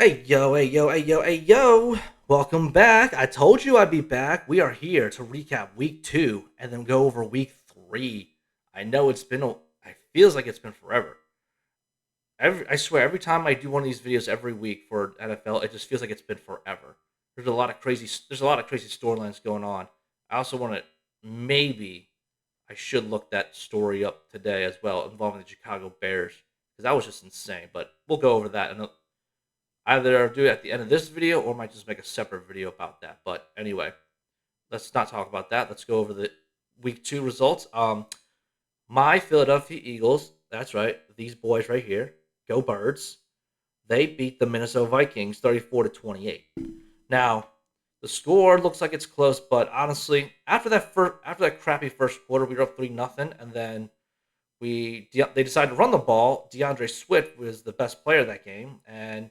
Hey yo, hey yo, hey yo, hey yo! Welcome back. I told you I'd be back. We are here to recap week 2 and then go over week 3. I know it's been it feels like it's been forever. I swear every time I do one of these videos every week for NFL, it just feels like it's been forever. There's a lot of crazy storylines going on. I also want to maybe I should look that story up today as well involving the Chicago Bears because that was just insane, but we'll go over that in either do it at the end of this video or might just make a separate video about that. But anyway, let's not talk about that. Let's go over the week 2 results. My Philadelphia Eagles, that's right, these boys right here, go Birds. They beat the Minnesota Vikings 34-28. Now, the score looks like it's close, but honestly, after that crappy first quarter, we were up 3-0, and then they decided to run the ball. DeAndre Swift was the best player that game, and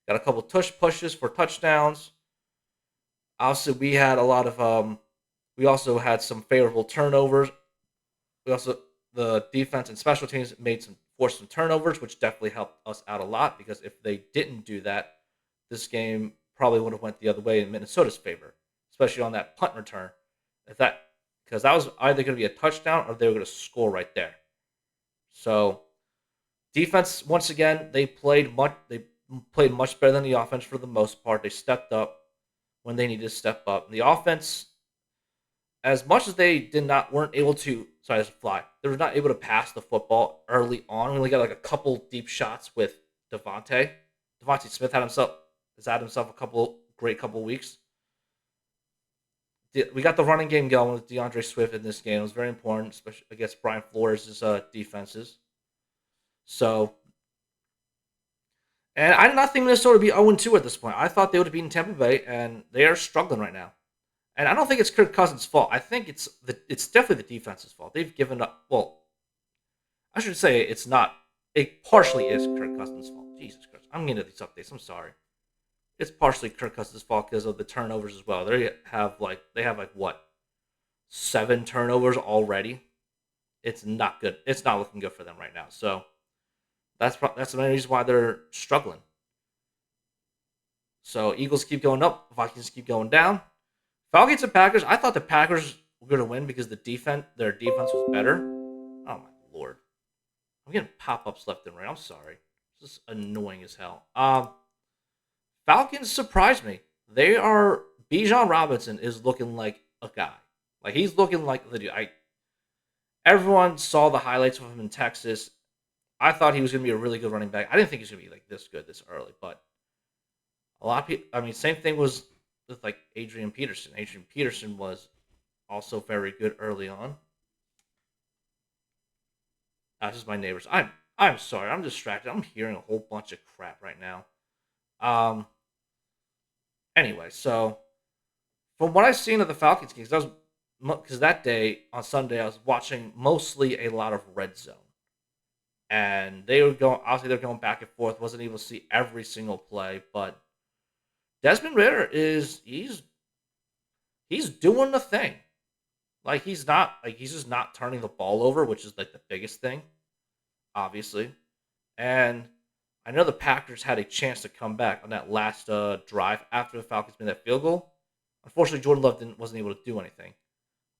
got a couple tush pushes for touchdowns. Obviously, we had a lot of we also had some favorable turnovers. We also the defense and special teams forced some turnovers, which definitely helped us out a lot because if they didn't do that, this game probably would have went the other way in Minnesota's favor, especially on that punt return. If that because that was either going to be a touchdown or they were going to score right there. So defense once again they played much better than the offense for the most part. They stepped up when they needed to step up. And the offense, as much as they weren't able to sorry, that's a fly. They were not able to pass the football early on. We only got like a couple deep shots with Devontae. Devontae Smith has had himself a couple weeks. We got the running game going with DeAndre Swift in this game. It was very important, especially against Brian Flores' defenses. So, and I did not think Minnesota would be 0-2 at this point. I thought they would have beaten Tampa Bay, and they are struggling right now. And I don't think it's Kirk Cousins' fault. I think it's definitely the defense's fault. They've given up. Well, I should say it's not. It partially is Kirk Cousins' fault. Jesus Christ, I'm getting to these updates. I'm sorry. It's partially Kirk Cousins' fault because of the turnovers as well. They have what 7 turnovers already. It's not good. It's not looking good for them right now. So that's the main reason why they're struggling. So Eagles keep going up, Vikings keep going down. Falcons and Packers. I thought the Packers were going to win because their defense was better. Oh my lord, I'm getting pop-ups left and right. I'm sorry, this is annoying as hell. Falcons surprised me. They are Bijan Robinson is looking like a guy. Like he's looking like the dude. Everyone saw the highlights of him in Texas. I thought he was going to be a really good running back. I didn't think he was going to be like this good this early, but a lot of people. I mean, same thing was with like Adrian Peterson. Adrian Peterson was also very good early on. That's just my neighbors. I'm sorry. I'm distracted. I'm hearing a whole bunch of crap right now. Um. Anyway, so from what I've seen of the Falcons games, because that day on Sunday I was watching mostly a lot of Red Zone, and they were going. Obviously, they're going back and forth. Wasn't able to see every single play, but Desmond Ritter he's doing the thing. Like he's just not turning the ball over, which is like the biggest thing, obviously. And I know the Packers had a chance to come back on that last drive after the Falcons made that field goal. Unfortunately, Jordan Love wasn't able to do anything.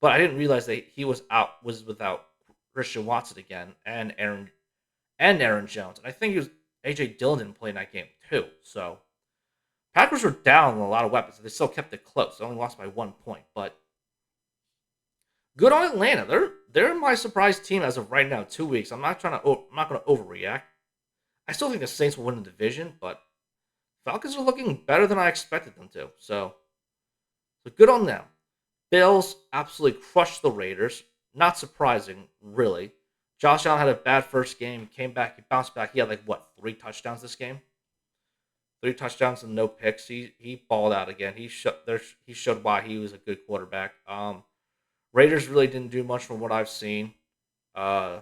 But I didn't realize that he was without Christian Watson again and Aaron Jones. And I think AJ Dillon didn't play in that game too. So Packers were down with a lot of weapons. They still kept it close. They only lost by 1 point, but good on Atlanta. They're my surprise team as of right now. 2 weeks. I'm not going to overreact. I still think the Saints will win the division, but Falcons are looking better than I expected them to. So good on them. Bills absolutely crushed the Raiders. Not surprising, really. Josh Allen had a bad first game. Came back. He bounced back. He had 3 touchdowns this game. 3 touchdowns and no picks. He balled out again. He showed why he was a good quarterback. Raiders really didn't do much from what I've seen. Yeah,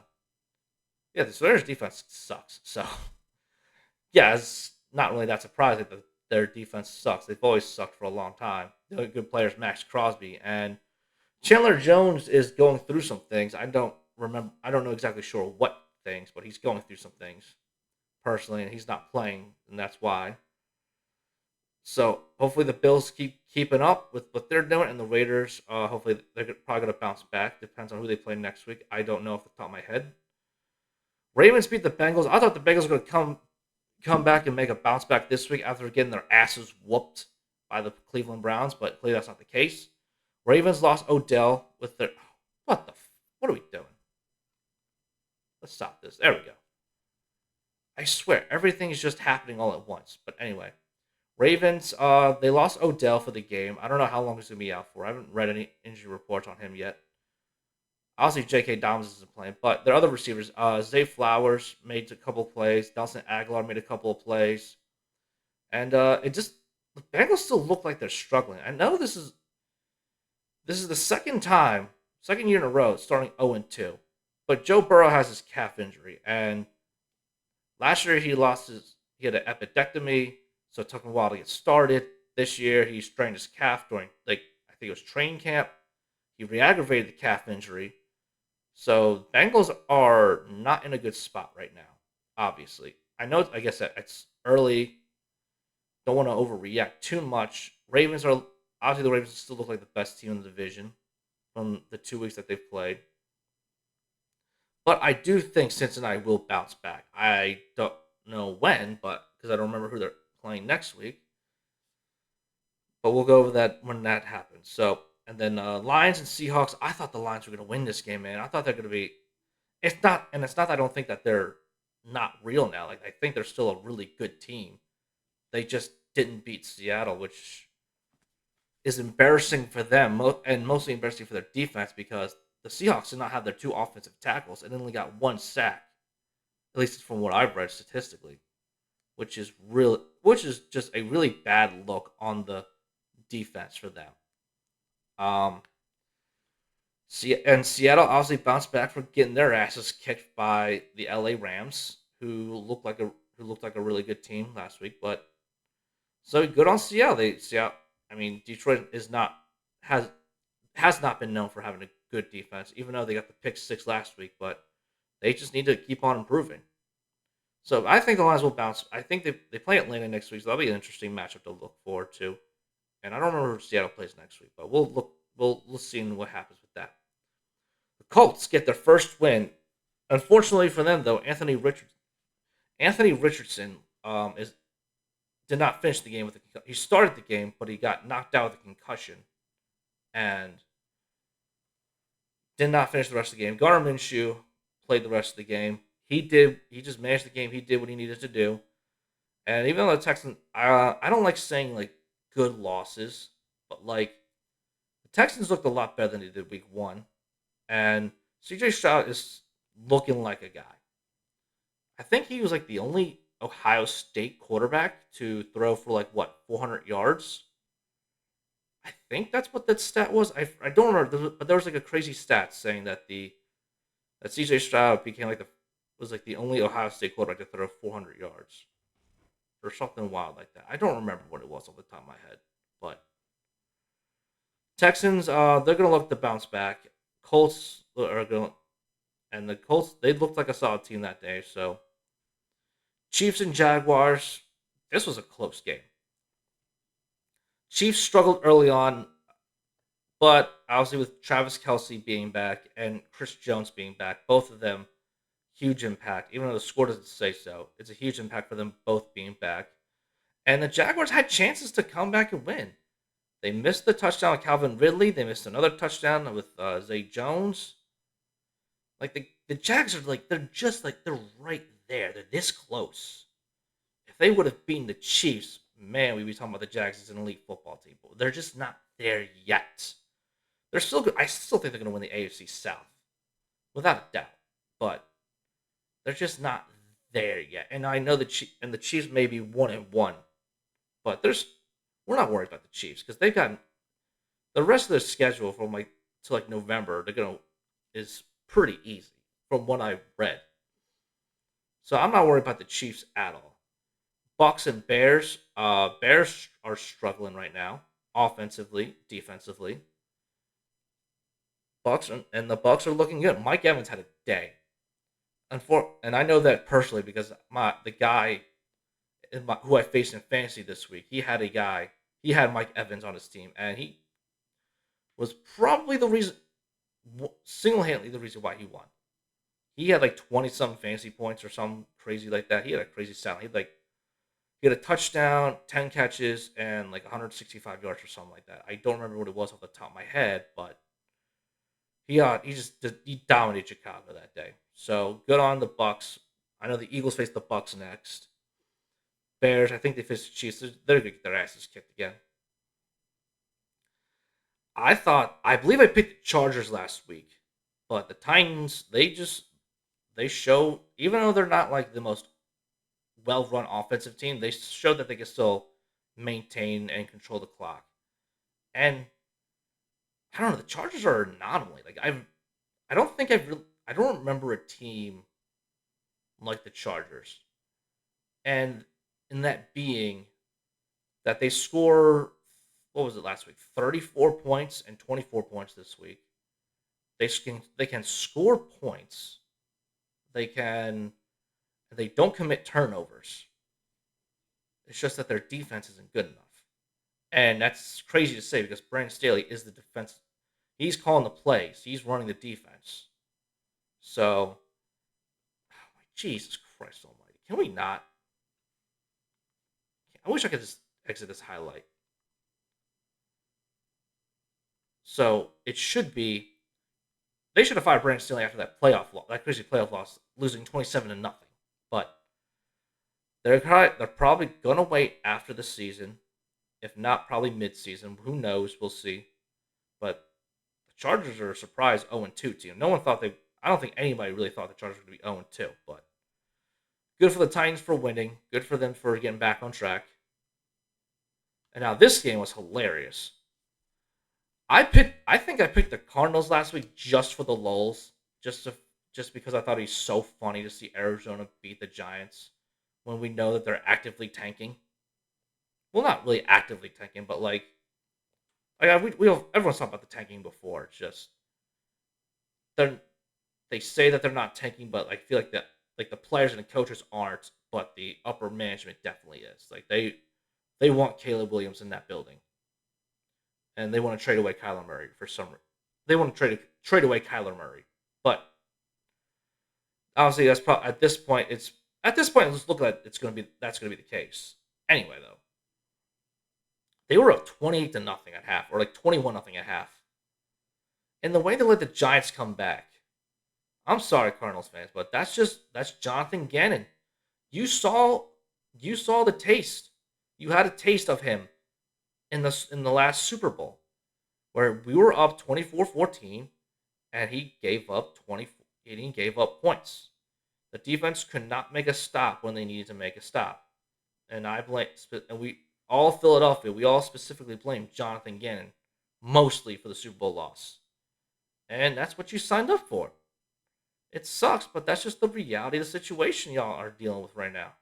the Raiders defense sucks. So yeah, it's not really that surprising that their defense sucks. They've always sucked for a long time. The only good players, Max Crosby and Chandler Jones, is going through some things. I don't remember. I don't know exactly sure what things, but he's going through some things personally, and he's not playing, and that's why. So hopefully the Bills keep keeping up with what they're doing, and the Raiders, hopefully they're probably going to bounce back. Depends on who they play next week. I don't know off the top of my head. Ravens beat the Bengals. I thought the Bengals were going to come back and make a bounce back this week after getting their asses whooped by the Cleveland Browns, but clearly that's not the case. Ravens lost Odell with their what are we doing? Let's stop this. There we go. I swear everything is just happening all at once. But anyway, Ravens they lost Odell for the game. I don't know how long he's gonna be out for. I haven't read any injury reports on him yet. Obviously, J.K. Dobbins isn't playing, but their other receivers, Zay Flowers made a couple plays. Nelson Aguilar made a couple of plays. And it just the Bengals still look like they're struggling. I know this is the second year in a row, starting 0-2. But Joe Burrow has his calf injury, and last year he had an epidectomy, so it took him a while to get started. This year he strained his calf during I think it was training camp. He re-aggravated the calf injury. So Bengals are not in a good spot right now. Obviously, I know. Like I said, it's early. Don't want to overreact too much. Ravens are obviously the Ravens still look like the best team in the division from the 2 weeks that they've played. But I do think Cincinnati will bounce back. I don't know when, but because I don't remember who they're playing next week. But we'll go over that when that happens. So, and then Lions and Seahawks. I thought the Lions were going to win this game, man. I thought they're going to be. It's not, and it's not that I don't think that they're not real now. Like I think they're still a really good team. They just didn't beat Seattle, which is embarrassing for them, and mostly embarrassing for their defense because the Seahawks did not have their two offensive tackles and only got one sack, at least from what I've read statistically, which is just a really bad look on the defense for them. Um, and Seattle obviously bounced back from getting their asses kicked by the LA Rams, who looked like a really good team last week. But so good on Seattle. Seattle. I mean, Detroit is not has not been known for having a good defense, even though they got the pick six last week. But they just need to keep on improving. So I think the Lions will bounce. I think they play Atlanta next week, so that'll be an interesting matchup to look forward to. And I don't remember who Seattle plays next week, but we'll look. We'll see what happens with that. The Colts get their first win. Unfortunately for them, though, Anthony Richardson is did not finish the game with he started the game, but he got knocked out with a concussion and did not finish the rest of the game. Garner Minshew played the rest of the game. He just managed the game. He did what he needed to do. And even though the Texans, I don't like saying like good losses, but like the Texans looked a lot better than they did week one. And CJ Stroud is looking like a guy. I think he was like the only Ohio State quarterback to throw for like what 400 yards. I think that's what that stat was. I don't remember, but there was like a crazy stat saying that CJ Stroud became like the was like the only Ohio State quarterback to throw 400 yards or something wild like that. I don't remember what it was off the top of my head, but Texans they're gonna look to bounce back. Colts are going and the Colts they looked like a solid team that day. So Chiefs and Jaguars, this was a close game. Chiefs struggled early on, but obviously with Travis Kelsey being back and Chris Jones being back, both of them huge impact. Even though the score doesn't say so, it's a huge impact for them both being back. And the Jaguars had chances to come back and win. They missed the touchdown with Calvin Ridley. They missed another touchdown with Zay Jones. Like the Jags are like they're right there. They're this close. If they would have beaten the Chiefs, man, we'd be talking about the Jags as an elite football team. But they're just not there yet. They're still good. I still think they're going to win the AFC South, without a doubt. But they're just not there yet. And I know the Chiefs may be 1-1, but we're not worried about the Chiefs because they've got the rest of their schedule from like to like November. Is pretty easy from what I've read. So I'm not worried about the Chiefs at all. Bucks and Bears. Bears are struggling right now, offensively, defensively. And the Bucks are looking good. Mike Evans had a day, and I know that personally because the guy who I faced in fantasy this week. He had Mike Evans on his team, and he was probably the reason, single handedly, the reason why he won. He had like 20 something fantasy points or something crazy like that. He had a crazy stat. He had a touchdown, 10 catches, and like 165 yards or something like that. I don't remember what it was off the top of my head, but he dominated Chicago that day. So good on the Bucks. I know the Eagles face the Bucks next. Bears, I think they face the Chiefs. They're gonna get their asses kicked again. I believe I picked the Chargers last week, but the Titans, they show, even though they're not like the most well run offensive team, they show that they can still maintain and control the clock. And I don't know, the Chargers are an anomaly. I don't think I don't remember a team like the Chargers. And in that being that they score, what was it last week? 34 points and 24 points this week. They can score points. They can they don't commit turnovers. It's just that their defense isn't good enough. And that's crazy to say because Brandon Staley is the defense. He's calling the plays. He's running the defense. So, Jesus Christ Almighty, can we not? I wish I could just exit this highlight. So it should be. They should have fired Brandon Staley after that crazy playoff loss, losing 27 to nothing. But they're probably gonna wait after the season, if not probably mid-season. Who knows? We'll see. But the Chargers are a surprise 0-2 team. No one thought they. I don't think anybody really thought the Chargers would be 0-2. But good for the Titans for winning. Good for them for getting back on track. And now this game was hilarious. I think I picked the Cardinals last week just for the lulz, just because I thought he's so funny to see Arizona beat the Giants when we know that they're actively tanking. Well, not really actively tanking, but everyone's talked about the tanking before. It's just they they say that they're not tanking, but I feel like the players and the coaches aren't, but the upper management definitely is. Like they want Caleb Williams in that building, and they want to trade away Kyler Murray for some. They want to trade away Kyler Murray, but obviously that's probably at this point. Let's look like that's going to be the case. Anyway, though, they were up 28 to nothing at half, or like 21 nothing at half, and the way they let the Giants come back. I'm sorry, Cardinals fans, but that's Jonathan Gannon. You saw the taste. You had a taste of him in the last Super Bowl where we were up 24-14 and he gave up 20 and he gave up points. The defense could not make a stop when they needed to make a stop. And we all specifically blame Jonathan Gannon mostly for the Super Bowl loss. And that's what you signed up for. It sucks, but that's just the reality of the situation y'all are dealing with right now.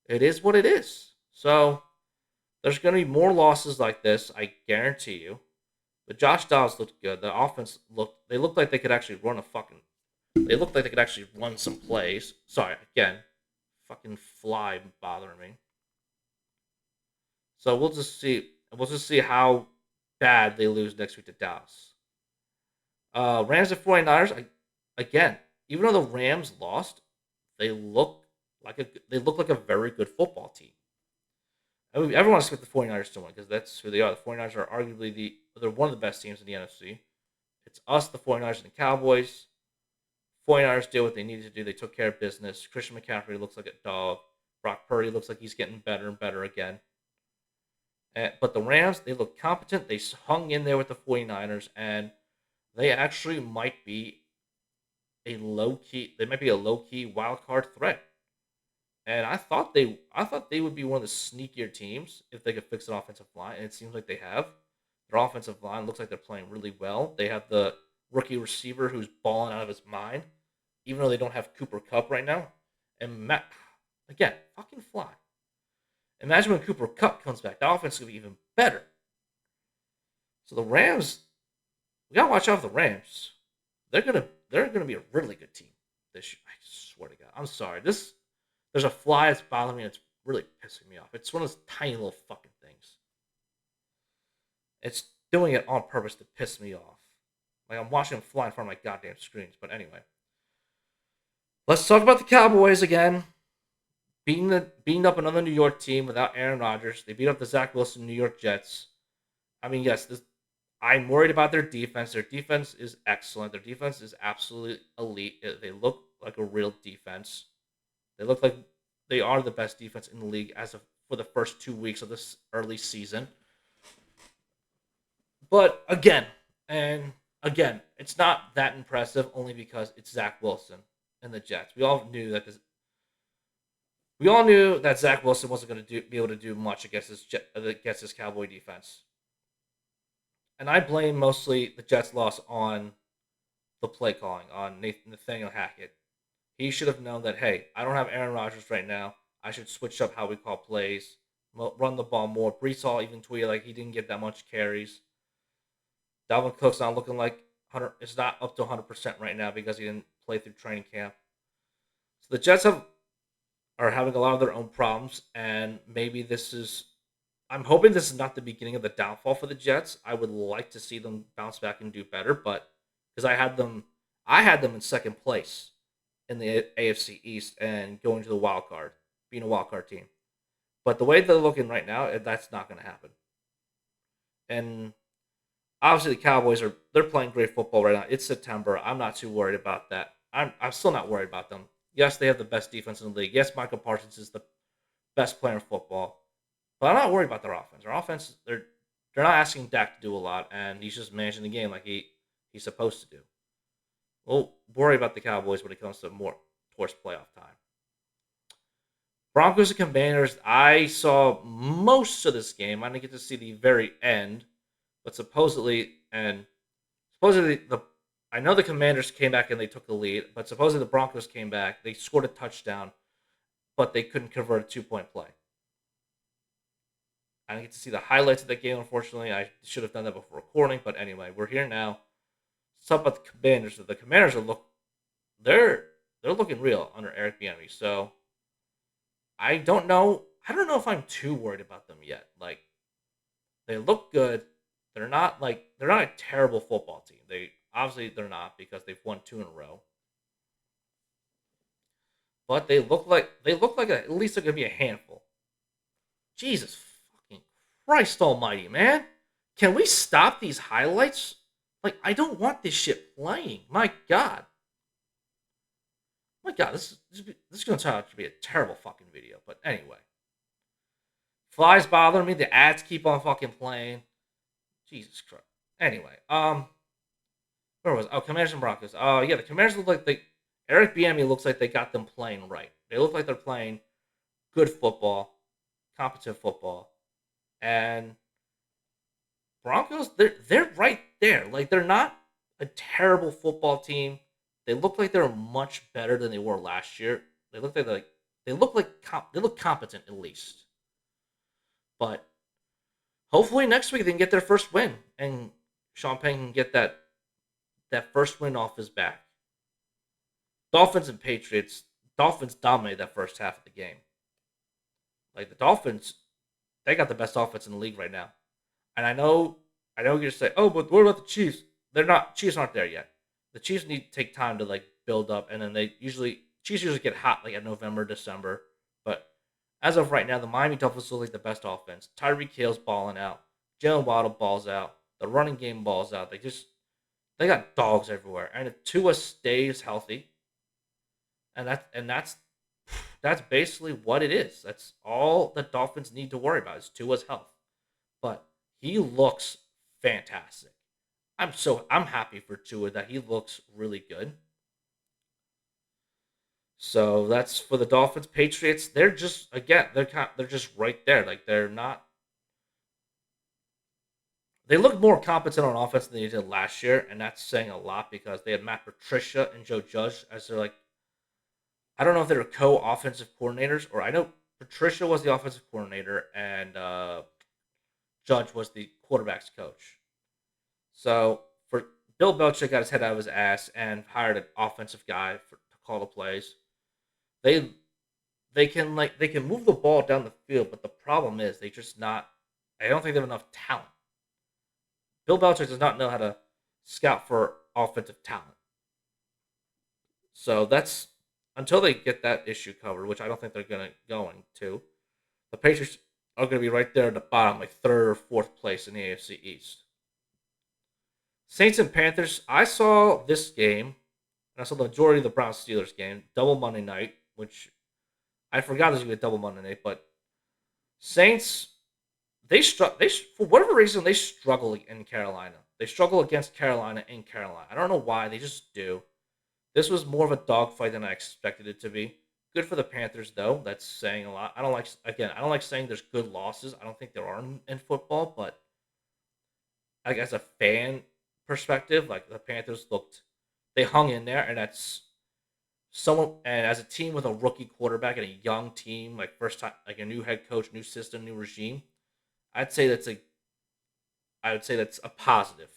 It is what it is. So there's going to be more losses like this, I guarantee you. But Josh Dobbs looked good. The offense they looked like they could actually they looked like they could actually run some plays. Sorry, again, fucking fly bothering me. So we'll just see how bad they lose next week to Dallas. Rams and 49ers, again, even though the Rams lost, they look they look like a very good football team. I mean, everyone expects the 49ers to win because that's who they are. The 49ers are arguably they're one of the best teams in the NFC. It's us, the 49ers, and the Cowboys. 49ers did what they needed to do. They took care of business. Christian McCaffrey looks like a dog. Brock Purdy looks like he's getting better and better again. But the Rams, they look competent. They hung in there with the 49ers, and they actually might be a low key wild card threat. And I thought they would be one of the sneakier teams if they could fix an offensive line, and it seems like they have. Their offensive line looks like they're playing really well. They have the rookie receiver who's balling out of his mind, even though they don't have Cooper Kupp right now. And Matt, again, fucking fly. Imagine when Cooper Kupp comes back, the offense is gonna be even better. So the Rams, we gotta watch out for the Rams. They're gonna be a really good team this year. I swear to God. I'm sorry. There's a fly that's bothering me. really pissing me off. It's one of those tiny little fucking things. It's doing it on purpose to piss me off. Like I'm watching them fly in front of my goddamn screens. But anyway, let's talk about the Cowboys again. Beating up another New York team without Aaron Rodgers. They beat up the Zach Wilson New York Jets. I mean, yes, I'm worried about their defense. Their defense is excellent. Their defense is absolutely elite. They look like a real defense. They look like they are the best defense in the league as of for the first 2 weeks of this early season. But again, it's not that impressive only because it's Zach Wilson and the Jets. We all knew that Zach Wilson wasn't going to be able to do much against this Cowboy defense, and I blame mostly the Jets' loss on the play calling on Nathaniel Hackett. He should have known that, hey, I don't have Aaron Rodgers right now. I should switch up how we call plays, run the ball more. Brees Hall even tweeted like he didn't get that much carries. Dalvin Cook's not looking like 100. It's not up to 100% right now because he didn't play through training camp. So the Jets are having a lot of their own problems, and maybe this is. I'm hoping this is not the beginning of the downfall for the Jets. I would like to see them bounce back and do better, but because I had them in second place in the AFC East and going to the wild card, being a wild card team. But the way they're looking right now, that's not going to happen. And obviously, the Cowboys they're playing great football right now. It's September. I'm not too worried about that. I'm still not worried about them. Yes, they have the best defense in the league. Yes, Michael Parsons is the best player in football. But I'm not worried about their offense. Their offense, they're not asking Dak to do a lot, and he's just managing the game like he's supposed to do. We'll worry about the Cowboys when it comes to more towards playoff time. Broncos and Commanders. I saw most of this game. I didn't get to see the very end, but supposedly the I know the Commanders came back and they took the lead, but supposedly the Broncos came back. They scored a touchdown, but they couldn't convert a 2-point play. I didn't get to see the highlights of that game, unfortunately. I should have done that before recording, but anyway, we're here now. Let's talk about the Commanders. The Commanders they're looking real under Eric Bieniemy. So I don't know. I don't know if I'm too worried about them yet. Like they look good. They're not a terrible football team. They're not because they've won two in a row. But they look like at least they're gonna be a handful. Jesus fucking Christ Almighty, man! Can we stop these highlights? Like I don't want this shit playing. My God, this is gonna turn out to be a terrible fucking video. But anyway, flies bothering me. The ads keep on fucking playing. Jesus Christ. Anyway, where was Commanders and Broncos? Oh yeah, the Commanders look like they Eric Bieniemy looks like they got them playing right. They look like they're playing good football, competent football, and Broncos they're right there. Like they're not a terrible football team. They look like they're much better than they were last year. They look competent at least. But hopefully next week they can get their first win and Sean Payne can get that first win off his back. Dolphins and Patriots. Dolphins dominated that first half of the game. Like the Dolphins, they got the best offense in the league right now. And I know you're gonna say, oh, but what about the Chiefs? They're not. Chiefs aren't there yet. The Chiefs need to take time to like build up, and then Chiefs usually get hot like in November, December. But as of right now, the Miami Dolphins look like the best offense. Tyreek Hill's balling out. Jalen Waddle balls out. The running game balls out. They got dogs everywhere. And if Tua stays healthy, and that's basically what it is. That's all the Dolphins need to worry about is Tua's health. But he looks fantastic. I'm happy for Tua that he looks really good. So that's for the Dolphins. Patriots, they're just right there. Like they're not. They look more competent on offense than they did last year, and that's saying a lot because they had Matt Patricia and Joe Judge as their like. I don't know if they're co-offensive coordinators, or I know Patricia was the offensive coordinator and Judge was the quarterback's coach. So for Bill Belichick got his head out of his ass and hired an offensive guy to call the plays. They they can move the ball down the field, but the problem is they just not. I don't think they have enough talent. Bill Belichick does not know how to scout for offensive talent. So that's until they get that issue covered, which I don't think they're going to. The Patriots are going to be right there at the bottom, like third or fourth place in the AFC East. Saints and Panthers. I saw this game, and I saw the majority of the Browns Steelers game, double Monday night, which I forgot there's going to be a double Monday night. But Saints, they for whatever reason they struggle in Carolina. They struggle against Carolina in Carolina. I don't know why. They just do. This was more of a dogfight than I expected it to be. Good for the Panthers, though. That's saying a lot. I don't like saying there's good losses. I don't think there are in football, but like as a fan perspective, like the Panthers looked, they hung in there, and that's someone. And as a team with a rookie quarterback and a young team, like first time, like a new head coach, new system, new regime, I'd say that's a, I would say that's a positive.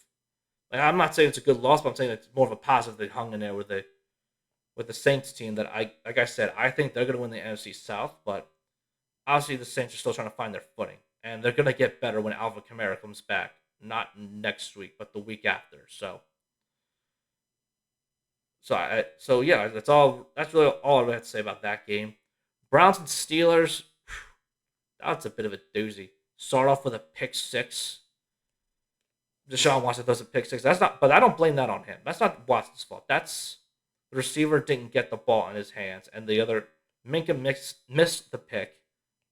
Like I'm not saying it's a good loss, but I'm saying it's more of a positive. They hung in there with the Saints team that like I said, I think they're going to win the NFC South, but obviously the Saints are still trying to find their footing, and they're going to get better when Alvin Kamara comes back, not next week, but the week after. So yeah, that's all. That's really all I really have to say about that game. Browns and Steelers. That's a bit of a doozy. Start off with a pick six. Deshaun Watson does a pick six. That's not, but I don't blame that on him. That's not Watson's fault. That's the receiver didn't get the ball in his hands, and the other Minka missed the pick,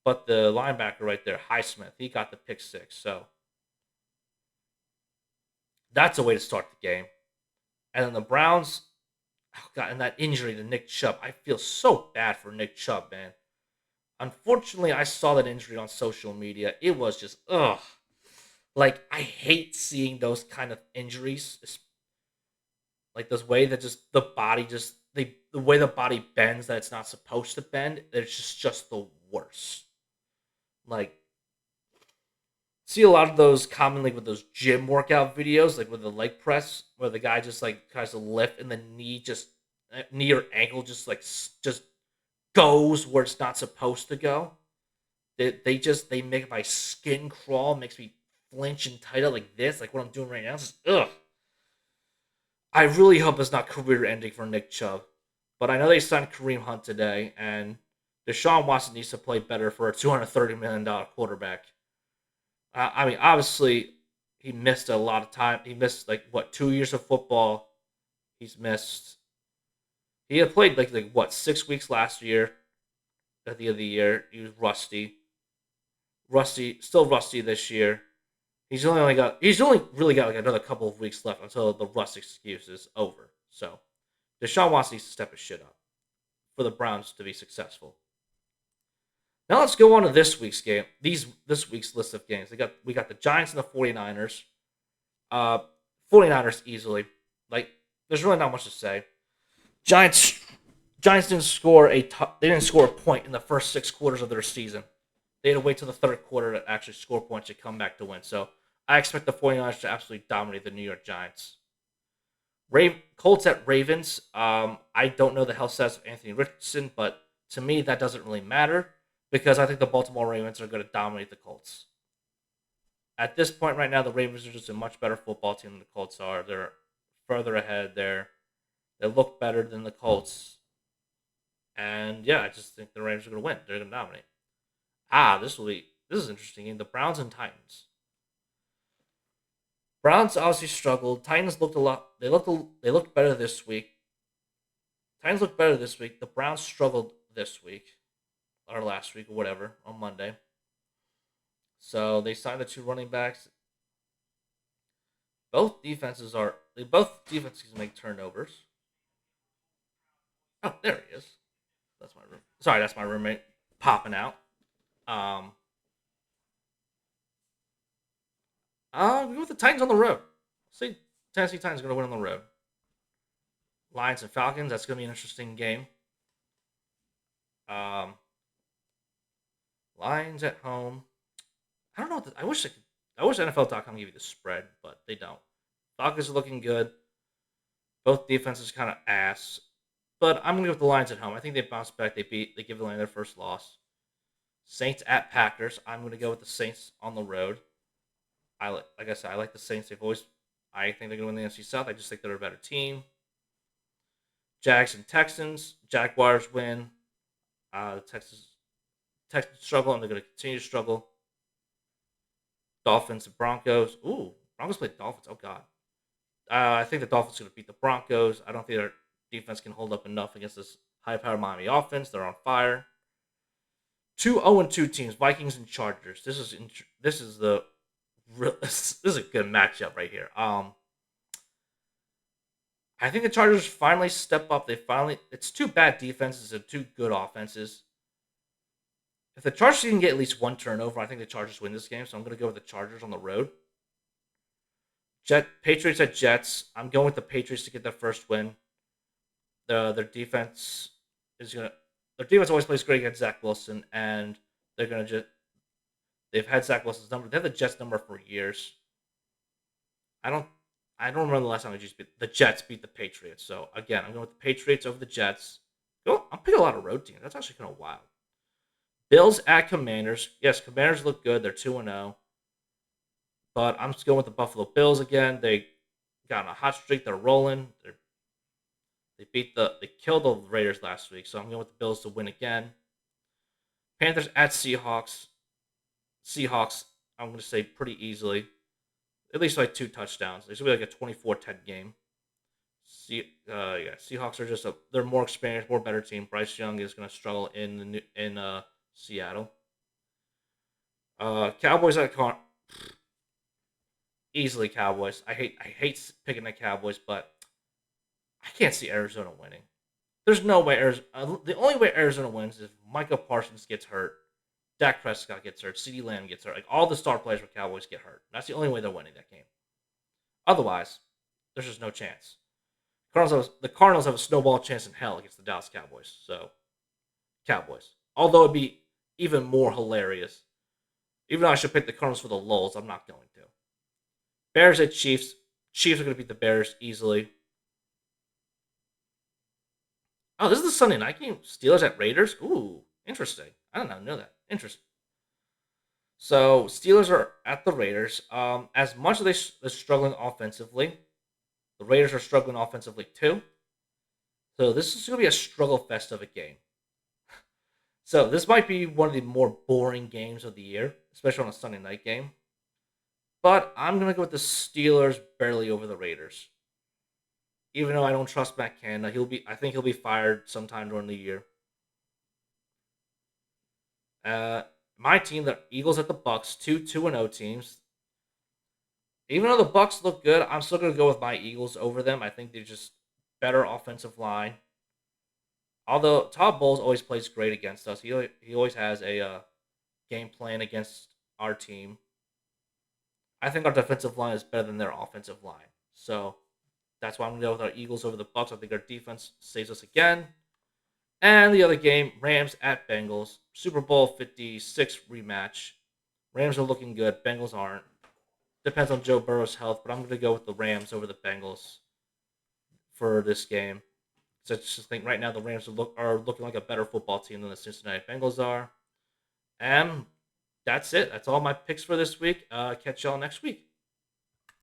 but the linebacker right there, Highsmith, he got the pick six. So that's a way to start the game. And then the Browns, oh God, and that injury to Nick Chubb, I feel so bad for Nick Chubb, man. Unfortunately, I saw that injury on social media. It was just ugh. Like I hate seeing those kind of injuries, like this way that just the body just the way the body bends that it's not supposed to bend. It's just the worst. Like see a lot of those commonly with those gym workout videos, like with the leg press, where the guy just like tries to lift and the knee or ankle just like just goes where it's not supposed to go. They make my skin crawl, makes me flinch and tight up like this, like what I'm doing right now. It's just ugh. I really hope it's not career ending for Nick Chubb, but I know they signed Kareem Hunt today, and Deshaun Watson needs to play better for a $230 million quarterback. I mean, obviously, he missed a lot of time. He missed like what 2 years of football. He's missed. He had played like what 6 weeks last year. At the end of the year, he was rusty, still rusty this year. He's only really got like another couple of weeks left until the rust excuse is over. So Deshaun Watson needs to step his shit up for the Browns to be successful. Now let's go on to this week's game. This week's list of games. We got the Giants and the 49ers. Uh 49ers easily. Like there's really not much to say. Giants Giants they didn't score a point in the first 6 quarters of their season. They had to wait till the third quarter to actually score points to come back to win. So I expect the 49ers to absolutely dominate the New York Giants. Colts at Ravens. I don't know the health status of Anthony Richardson, but to me that doesn't really matter because I think the Baltimore Ravens are going to dominate the Colts. At this point right now, the Ravens are just a much better football team than the Colts are. They're further ahead. They look better than the Colts. And yeah, I just think the Ravens are going to win. They're going to dominate. This is interesting. The Browns and Titans. Browns obviously struggled. Titans looked a lot. They looked better this week. Titans looked better this week. The Browns struggled this week or last week or whatever on Monday. So they signed the two running backs. Both defenses can make turnovers. Oh, there he is. That's my room. Sorry, that's my roommate popping out. Um, we go with the Titans on the road. See, Tennessee Titans are going to win on the road. Lions and Falcons. That's going to be an interesting game. Um, Lions at home. I don't know. I wish NFL.com gave you the spread, but they don't. Falcons are looking good. Both defenses kind of ass. but I'm gonna go with the Lions at home. I think they bounce back. They give the Lions their first loss. Saints at Packers. I'm gonna go with the Saints on the road. Like I said, I like the Saints. I think they're gonna win the NFC South. I just think they're a better team. Jags and Texans. Jaguars win. The Texans struggle, and they're gonna continue to struggle. Dolphins and Broncos. Ooh, Broncos play Dolphins. Oh God. I think the Dolphins are going to beat the Broncos. I don't think their defense can hold up enough against this high-powered Miami offense. They're on fire. Two 0-2 teams, Vikings and Chargers. This is the this is a good matchup right here. I think the Chargers finally step up. It's two bad defenses and two good offenses. If the Chargers can get at least one turnover, I think the Chargers win this game. So I'm going to go with the Chargers on the road. Patriots at Jets. I'm going with the Patriots to get their first win. Their defense is gonna. Their defense always plays great against Zach Wilson, and they're gonna just. They've had Zach Wilson's number. They have the Jets number for years. I don't. I don't remember the last time the Jets beat the Patriots. So again, I'm going with the Patriots over the Jets. I'm picking a lot of road teams. That's actually kind of wild. Bills at Commanders. Yes, Commanders look good. They're 2-0. But I'm just going with the Buffalo Bills again. They got on a hot streak. They're rolling. They killed the Raiders last week. So I'm going with the Bills to win again. Panthers at Seahawks. Seahawks, I'm going to say pretty easily. At least like 2 touchdowns. It's going to be like a 24-10 game. Seahawks are they're more experienced, more better team. Bryce Young is going to struggle in Seattle. Cowboys at easily Cowboys. I hate picking the Cowboys, but I can't see Arizona winning. There's no way Arizona. The only way Arizona wins is if Micah Parsons gets hurt, Dak Prescott gets hurt, CeeDee Lamb gets hurt. Like all the star players for Cowboys get hurt. That's the only way they're winning that game. Otherwise, there's just no chance. The Cardinals have a snowball chance in hell against the Dallas Cowboys. So, Cowboys. Although it'd be even more hilarious. Even though I should pick the Cardinals for the lulz, I'm not going to. Bears at Chiefs. Chiefs are going to beat the Bears easily. Oh, this is the Sunday night game. Steelers at Raiders. Ooh, interesting. I don't know that. Interesting. So Steelers are at the Raiders. As much as they're struggling offensively, the Raiders are struggling offensively too. So this is going to be a struggle fest of a game. So this might be one of the more boring games of the year, especially on a Sunday night game. But I'm going to go with the Steelers barely over the Raiders. Even though I don't trust Matt Canada, I think he'll be fired sometime during the year. My team, the Eagles at the Bucks, 2-0 teams. Even though the Bucks look good, I'm still going to go with my Eagles over them. I think they're just better offensive line. Although Todd Bowles always plays great against us, he always has a game plan against our team. I think our defensive line is better than their offensive line, so that's why I'm going to go with our Eagles over the Bucks. I think our defense saves us again. And the other game, Rams at Bengals, Super Bowl 56 rematch. Rams are looking good. Bengals aren't. Depends on Joe Burrow's health, but I'm going to go with the Rams over the Bengals for this game. So I just think right now the Rams are looking like a better football team than the Cincinnati Bengals are. And that's it. That's all my picks for this week. Catch y'all next week.